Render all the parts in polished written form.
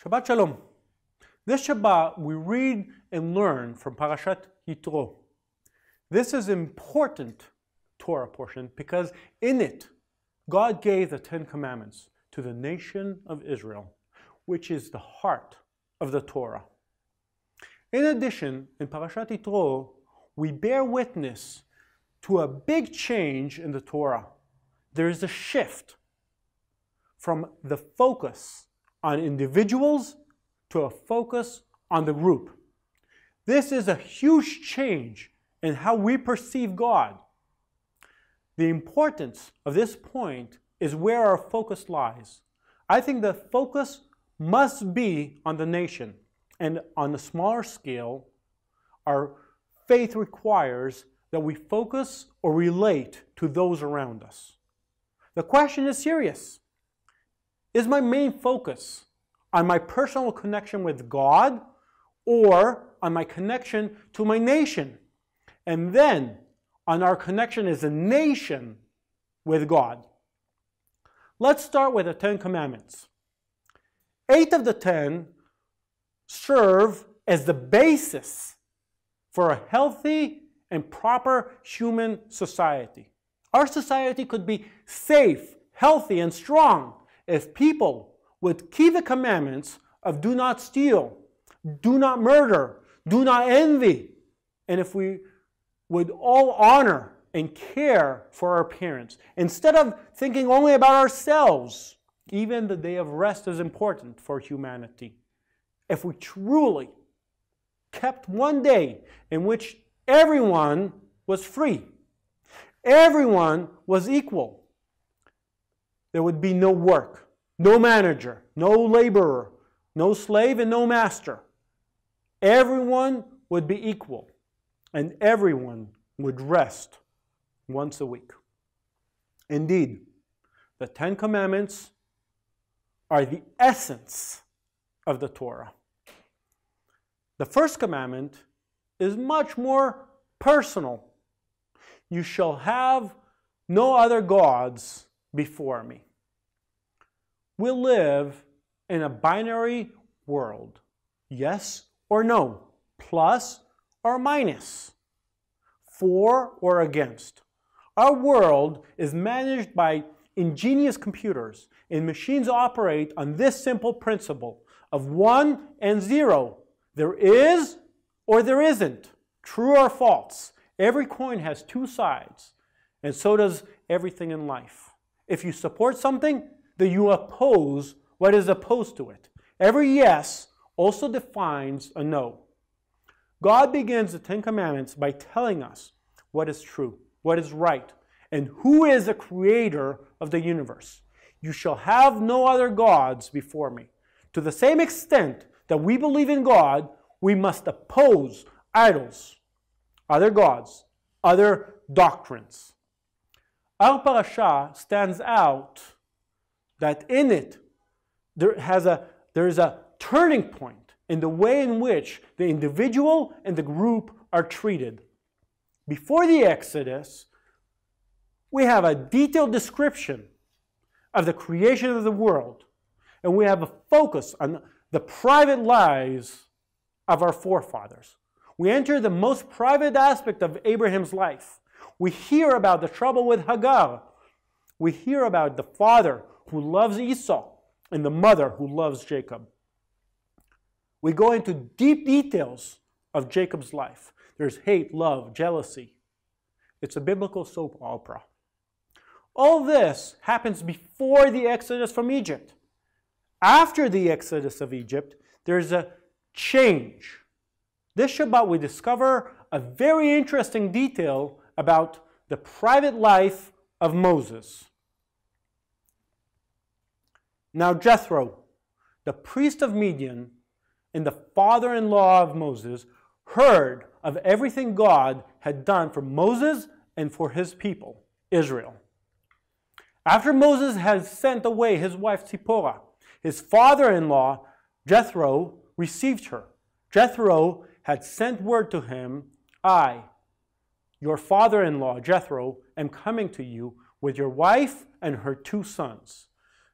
Shabbat Shalom. This Shabbat we read and learn from Parashat Yitro. This is an important Torah portion because in it God gave the Ten Commandments to the nation of Israel, which is the heart of the Torah. In addition, in Parashat Yitro, we bear witness to a big change in the Torah. There is a shift from the focus on individuals to a focus on the group. This is a huge change in how we perceive God. The importance of this point is where our focus lies. I think the focus must be on the nation, and on a smaller scale, our faith requires that we focus or relate to those around us. The question is serious. Is my main focus on my personal connection with God or on my connection to my nation? And then on our connection as a nation with God. Let's start with the Ten Commandments. 8 of the 10 serve as the basis for a healthy and proper human society. Our society could be safe, healthy, and strong if people would keep the commandments of do not steal, do not murder, do not envy, and if we would all honor and care for our parents, instead of thinking only about ourselves. Even the day of rest is important for humanity. If we truly kept one day in which everyone was free, everyone was equal, there would be no work, no manager, no laborer, no slave, and no master. Everyone would be equal, and everyone would rest once a week. Indeed, the Ten Commandments are the essence of the Torah. The first commandment is much more personal. You shall have no other gods before me. We live in a binary world. Yes or no. Plus or minus. For or against. Our world is managed by ingenious computers, and machines operate on this simple principle of 1 and 0. There is or there isn't. True or false. Every coin has two sides, and so does everything in life. If you support something, then you oppose what is opposed to it. Every yes also defines a no. God begins the Ten Commandments by telling us what is true, what is right, and who is the creator of the universe. You shall have no other gods before me. To the same extent that we believe in God, we must oppose idols, other gods, other doctrines. Our parasha stands out that in it there is a turning point in the way in which the individual and the group are treated. Before the Exodus, we have a detailed description of the creation of the world, and we have a focus on the private lives of our forefathers. We enter the most private aspect of Abraham's life. We hear about the trouble with Hagar. We hear about the father who loves Esau and the mother who loves Jacob. We go into deep details of Jacob's life. There's hate, love, jealousy. It's a biblical soap opera. All this happens before the Exodus from Egypt. After the Exodus of Egypt, there's a change. This Shabbat we discover a very interesting detail about the private life of Moses. Now Jethro, the priest of Midian and the father-in-law of Moses, heard of everything God had done for Moses and for his people, Israel. After Moses had sent away his wife Zipporah, his father-in-law Jethro received her. Jethro had sent word to him, I, your father-in-law Jethro, am coming to you with your wife and her 2 sons.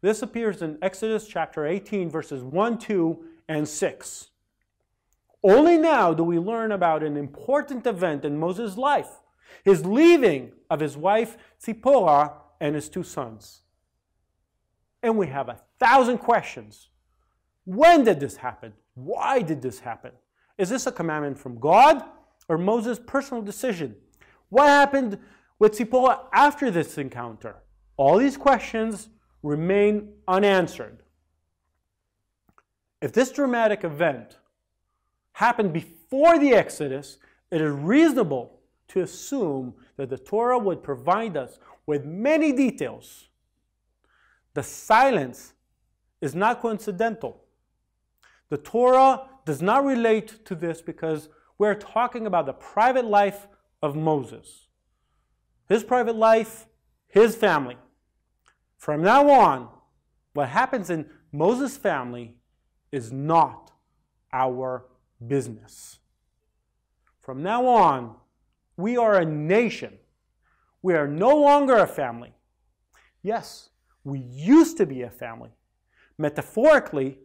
This appears in Exodus chapter 18, verses 1, 2, and 6. Only now do we learn about an important event in Moses' life, his leaving of his wife Zipporah and his 2 sons. And we have 1,000 questions. When did this happen? Why did this happen? Is this a commandment from God or Moses' personal decision? What happened with Zipporah after this encounter? All these questions remain unanswered. If this dramatic event happened before the Exodus, it is reasonable to assume that the Torah would provide us with many details. The silence is not coincidental. The Torah does not relate to this because we're talking about the private life of Moses. His private life, his family. From now on, what happens in Moses' family is not our business. From now on, we are a nation. We are no longer a family. Yes, we used to be a family. Metaphorically,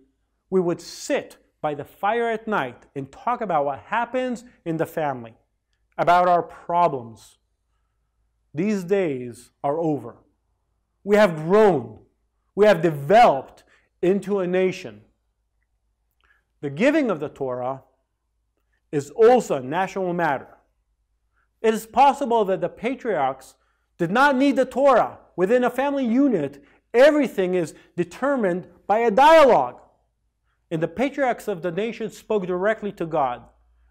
we would sit by the fire at night and talk about what happens in the family, about our problems. These days are over. We have grown. We have developed into a nation. The giving of the Torah is also a national matter. It is possible that the patriarchs did not need the Torah. Within a family unit, everything is determined by a dialogue. And the patriarchs of the nation spoke directly to God.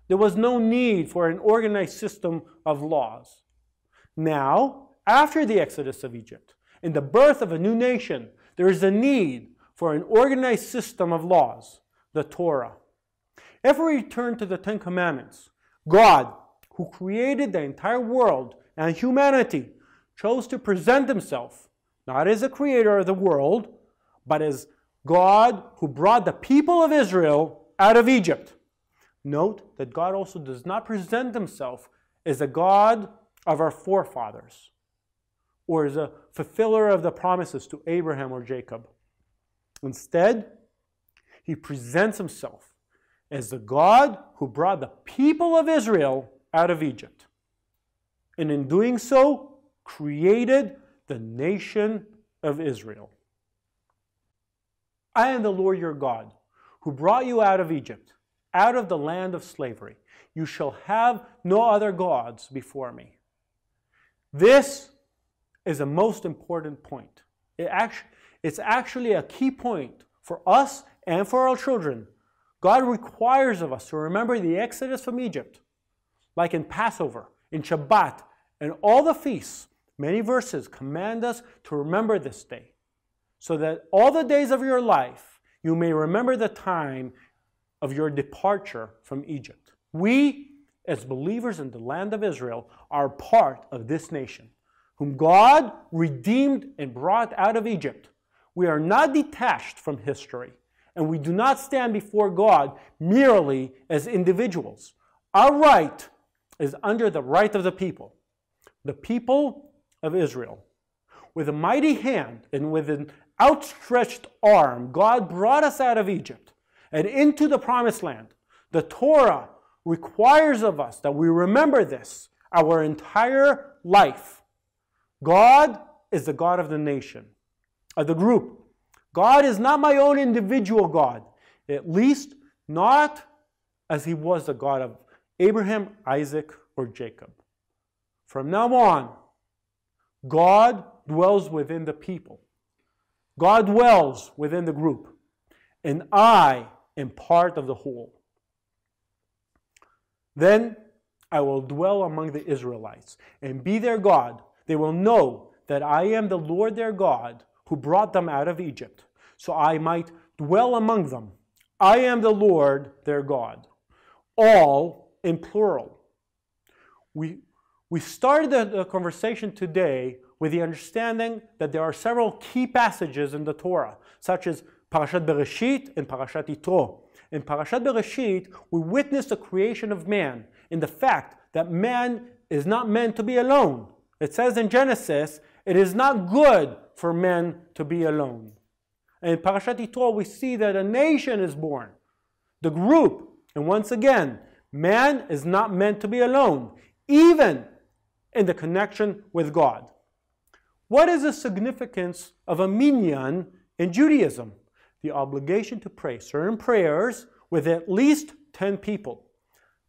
There was no need for an organized system of laws. Now, after the exodus of Egypt, in the birth of a new nation, there is a need for an organized system of laws, the Torah. If we return to the 10 Commandments, God, who created the entire world and humanity, chose to present himself not as a creator of the world, but as God who brought the people of Israel out of Egypt. Note that God also does not present himself as a God of our forefathers or as a fulfiller of the promises to Abraham or Jacob. Instead, he presents himself as the God who brought the people of Israel out of Egypt. And in doing so, created the nation of Israel. I am the Lord your God, who brought you out of Egypt, out of the land of slavery. You shall have no other gods before me. This is a most important point. It's actually a key point for us and for our children. God requires of us to remember the exodus from Egypt, like in Passover, in Shabbat, and all the feasts. Many verses command us to remember this day, so that all the days of your life you may remember the time of your departure from Egypt. We, as believers in the land of Israel, are part of this nation, whom God redeemed and brought out of Egypt. We are not detached from history, and we do not stand before God merely as individuals. Our right is under the right of the people of Israel. With a mighty hand and with an outstretched arm, God brought us out of Egypt and into the promised land. The Torah requires of us that we remember this our entire life. God is the God of the nation, of the group. God is not my own individual God, at least not as he was the God of Abraham, Isaac, or Jacob. From now on, God dwells within the people. God dwells within the group, and I am part of the whole. Then I will dwell among the Israelites and be their God. They will know that I am the Lord their God who brought them out of Egypt, so I might dwell among them. I am the Lord their God. All in plural. We started the conversation today with the understanding that there are several key passages in the Torah, such as Parashat Bereshit and Parashat Yitro. In Parashat Bereshit, we witness the creation of man and the fact that man is not meant to be alone. It says in Genesis, it is not good for men to be alone. And in Parashat Yitro, we see that a nation is born. The group. And once again, man is not meant to be alone, even in the connection with God. What is the significance of a minyan in Judaism? The obligation to pray certain prayers with at least 10 people.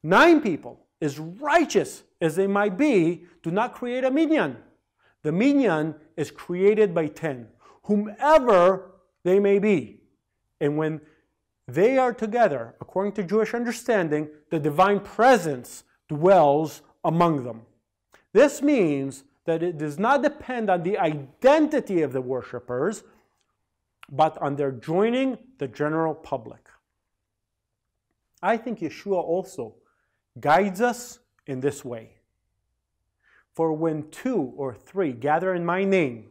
9 people, as righteous as they might be, do not create a minyan. The minyan is created by 10, whomever they may be. And when they are together, according to Jewish understanding, the divine presence dwells among them. This means that it does not depend on the identity of the worshipers, but on their joining the general public. I think Yeshua also guides us in this way. For when 2 or 3 gather in my name,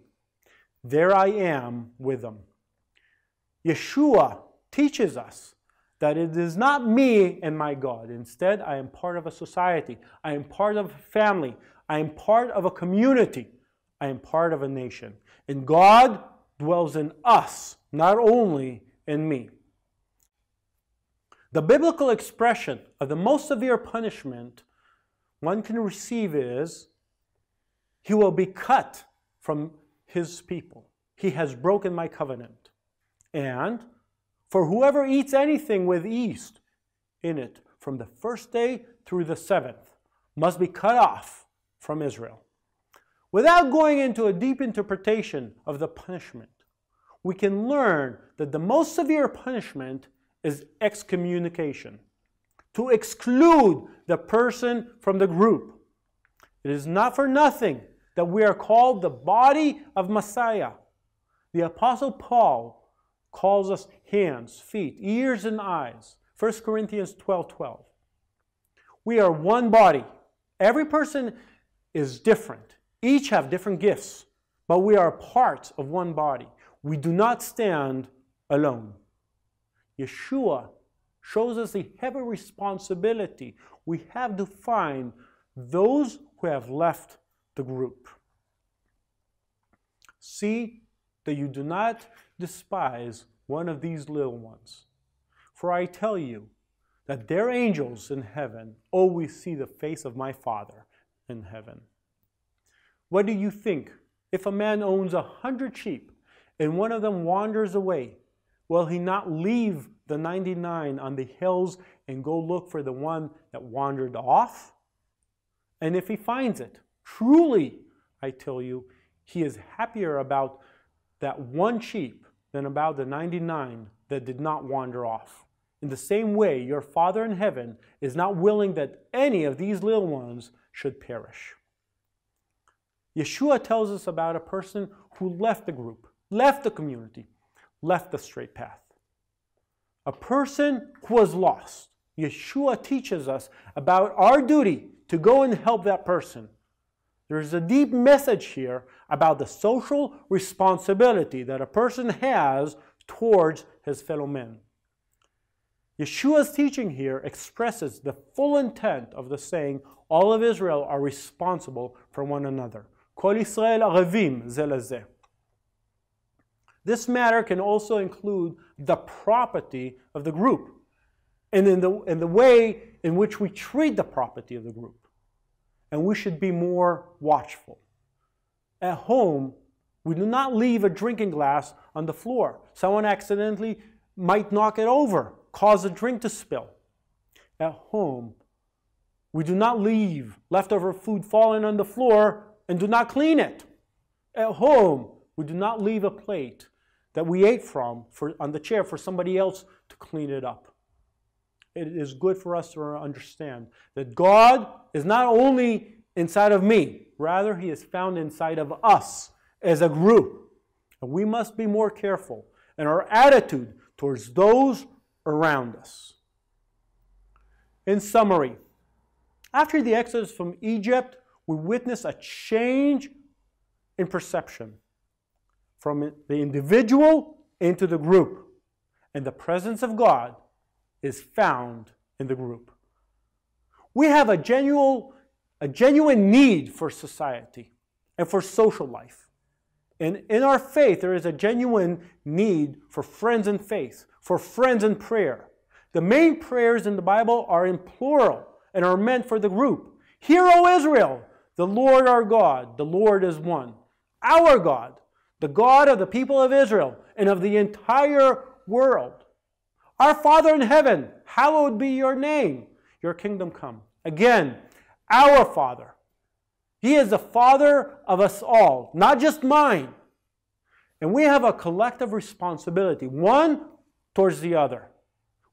there I am with them. Yeshua teaches us that it is not me and my God. Instead, I am part of a society. I am part of a family. I am part of a community. I am part of a nation. And God dwells in us, not only in me. The biblical expression of the most severe punishment one can receive is, he will be cut from his people. He has broken my covenant. And for whoever eats anything with yeast in it from the first day through the 7th must be cut off from Israel. Without going into a deep interpretation of the punishment, we can learn that the most severe punishment is excommunication, to exclude the person from the group. It is not for nothing that we are called the body of Messiah. The Apostle Paul calls us hands, feet, ears, and eyes. 1 Corinthians 12:12. We are one body. Every person is different. Each have different gifts, but we are parts of one body. We do not stand alone. Yeshua shows us the heavy responsibility we have to find those who have left the group. See that you do not despise one of these little ones. For I tell you that their angels in heaven always see the face of my Father in heaven. What do you think? If a man owns 100 sheep and one of them wanders away, will he not leave the 99 on the hills and go look for the one that wandered off? And if he finds it, truly, I tell you, he is happier about that one sheep than about the 99 that did not wander off. In the same way, your Father in heaven is not willing that any of these little ones should perish. Yeshua tells us about a person who left the group, left the community, left the straight path. A person who was lost. Yeshua teaches us about our duty to go and help that person. There is a deep message here about the social responsibility that a person has towards his fellow men. Yeshua's teaching here expresses the full intent of the saying, all of Israel are responsible for one another. Kol Yisrael arevim ze lezeh. This matter can also include the property of the group and in the way in which we treat the property of the group. And we should be more watchful. At home, we do not leave a drinking glass on the floor. Someone accidentally might knock it over, cause a drink to spill. At home, we do not leave leftover food falling on the floor and do not clean it. At home, we do not leave a plate that we ate from on the chair for somebody else to clean it up. It is good for us to understand that God is not only inside of me, rather He is found inside of us as a group. And we must be more careful in our attitude towards those around us. In summary, after the exodus from Egypt, we witness a change in perception from the individual into the group. And the presence of God is found in the group. We have a genuine need for society and for social life. And in our faith, there is a genuine need for friends in faith, for friends in prayer. The main prayers in the Bible are in plural and are meant for the group. Hear, O Israel, the Lord our God, the Lord is one. Our God, the God of the people of Israel and of the entire world. Our Father in heaven, hallowed be your name. Your kingdom come. Again, our Father. He is the Father of us all, not just mine. And we have a collective responsibility, one towards the other.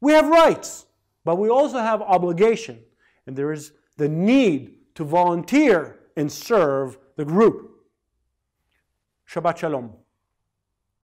We have rights, but we also have obligation. And there is the need to volunteer and serve the group. Shabbat Shalom.